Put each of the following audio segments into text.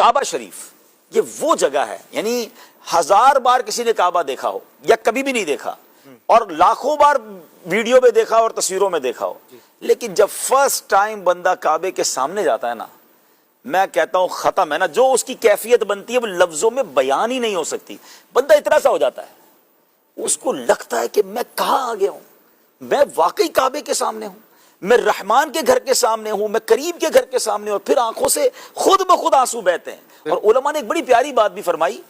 کعبہ شریف یہ وہ جگہ ہے، یعنی 1000 بار کسی نے کعبہ دیکھا ہو یا کبھی بھی نہیں دیکھا، اور لاکھوں بار ویڈیو میں دیکھا اور تصویروں میں دیکھا ہو، لیکن جب فرسٹ ٹائم بندہ کعبے کے سامنے جاتا ہے نا، میں کہتا ہوں ختم ہے نا، جو اس کی کیفیت بنتی ہے وہ لفظوں میں بیان ہی نہیں ہو سکتی۔ بندہ اتنا سا ہو جاتا ہے، اس کو لگتا ہے کہ میں کہاں آ گیا ہوں، میں واقعی کعبے کے سامنے ہوں، میں رحمان کے گھر کے سامنے ہوں، میں کریم کے گھر کے سامنے ہوں، اور پھر آنکھوں سے خود بخود آنسو بہتے ہیں۔ اور علماء نے ایک بڑی پیاری بات بھی فرمائی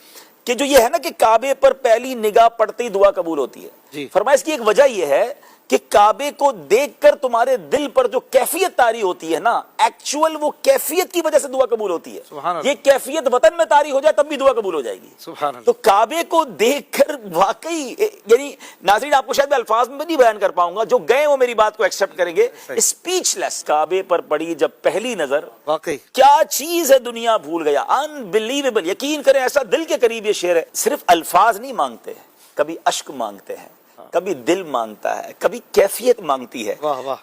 کہ جو یہ ہے نا کہ کعبے پر پہلی نگاہ پڑتے ہی دعا قبول ہوتی ہے، فرمایا اس کی ایک وجہ یہ ہے کہ کعبے کو دیکھ کر تمہارے دل پر جو کیفیت طاری ہوتی ہے نا، ایکچول وہ کیفیت کی وجہ سے دعا قبول ہوتی ہے۔ یہ کیفیت وطن میں طاری ہو جائے تب بھی دعا قبول ہو جائے گی۔ تو کعبے کو دیکھ کر واقعی، یعنی ناظرین آپ کو شاید میں الفاظ میں نہیں بیان کر پاؤں گا، جو گئے وہ میری بات کو ایکسپٹ کریں گے، اسپیچ لیس۔ کعبے پر پڑی جب پہلی نظر، واقعی کیا چیز ہے دنیا بھول گیا، انبلیویبل۔ یقین کریں ایسا دل کے قریب یہ شعر ہے۔ صرف الفاظ نہیں مانگتے، کبھی اشک مانگتے ہیں، کبھی دل مانگتا ہے، کبھی کیفیت مانگتی ہے۔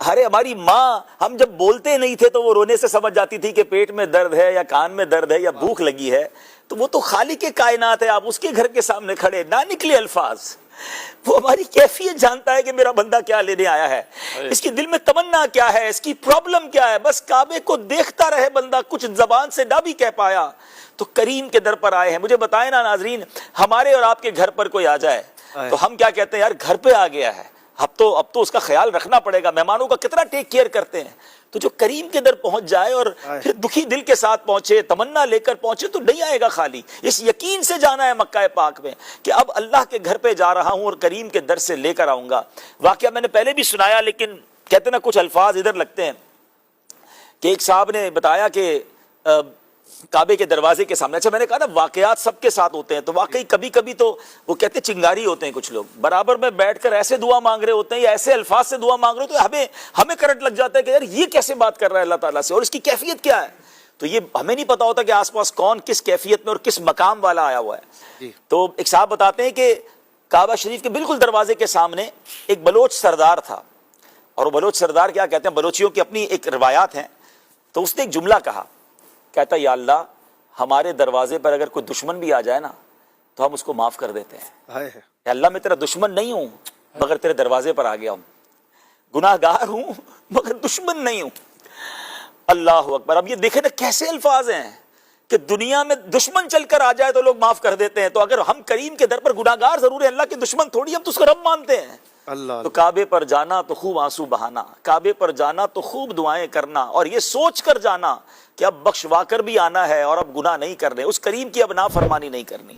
ارے ہماری ماں، ہم جب بولتے نہیں تھے تو وہ رونے سے سمجھ جاتی تھی کہ پیٹ میں درد ہے یا کان میں درد ہے یا بھوک لگی ہے، تو وہ تو خالق کائنات ہے، آپ اس کے گھر کے سامنے کھڑے، نہ نکلے الفاظ، وہ ہماری کیفیت جانتا ہے کہ میرا بندہ کیا لینے آیا ہے، اس کی دل میں تمنا کیا ہے، اس کی پرابلم کیا ہے۔ بس کعبے کو دیکھتا رہے بندہ، کچھ زبان سے نہ بھی کہہ پایا تو کریم کے در پر آئے ہیں۔ مجھے بتائیں نا ناظرین، ہمارے اور آپ کے گھر پر کوئی آ جائے تو ہم کیا کہتے ہیں؟ یار گھر پہ آ گیا ہے، اب تو اس کا خیال رکھنا پڑے گا، مہمانوں کا کتنا ٹیک کیئر کرتے ہیں۔ تو جو کریم کے در پہنچ جائے اور پھر دکھی دل کے ساتھ پہنچے، تمنا لے کر پہنچے، تو نہیں آئے گا خالی۔ اس یقین سے جانا ہے مکہ پاک میں کہ اب اللہ کے گھر پہ جا رہا ہوں اور کریم کے در سے لے کر آؤں گا۔ واقعہ میں نے پہلے بھی سنایا، لیکن کہتے نا کچھ الفاظ ادھر لگتے ہیں، کہ ایک صاحب نے بتایا کہ کعبے کے دروازے کے سامنے، اچھا میں نے کہا نا واقعات سب کے ساتھ ہوتے ہیں، تو واقعی کبھی کبھی تو وہ کہتے چنگاری ہوتے ہیں کچھ لوگ، برابر میں بیٹھ کر ایسے دعا مانگ رہے ہوتے ہیں یا ایسے الفاظ سے دعا مانگ رہے ہوتے ہیں، ہمیں کرنٹ لگ جاتا ہے کہ یار یہ کیسے بات کر رہا ہے اللہ تعالیٰ سے، اور اس کی کیفیت کیا ہے۔ تو یہ ہمیں نہیں پتا ہوتا کہ آس پاس کون کس کیفیت میں اور کس مقام والا آیا ہوا ہے۔ تو ایک صاحب بتاتے ہیں کہ کعبہ شریف کے بالکل دروازے کے سامنے ایک بلوچ سردار تھا، اور وہ بلوچ سردار کیا کہتے ہیں، بلوچیوں کی اپنی ایک روایات ہیں، تو اس نے ایک جملہ کہا، کہتا یا اللہ ہمارے دروازے پر اگر کوئی دشمن بھی آ جائے نا تو ہم اس کو معاف کر دیتے ہیں۔ یا اللہ میں تیرا دشمن نہیں ہوں مگر تیرے دروازے پر آ گیا ہوں، گناہ گار ہوں مگر دشمن نہیں ہوں۔ اللہ اکبر۔ اب یہ دیکھیں نا کیسے الفاظ ہیں کہ دنیا میں دشمن چل کر آ جائے تو لوگ معاف کر دیتے ہیں، تو اگر ہم کریم کے در پر گناہ گار ضرور ہیں، اللہ کے دشمن تھوڑی، ہم تو اس کو رب مانتے ہیں۔ تو کعبے پر جانا تو خوب آنسو بہانا، کعبے پر جانا تو خوب دعائیں کرنا، اور یہ سوچ کر جانا کہ اب بخشوا کر بھی آنا ہے اور اب گناہ نہیں کرنے، اس کریم کی اب نافرمانی نہیں کرنی۔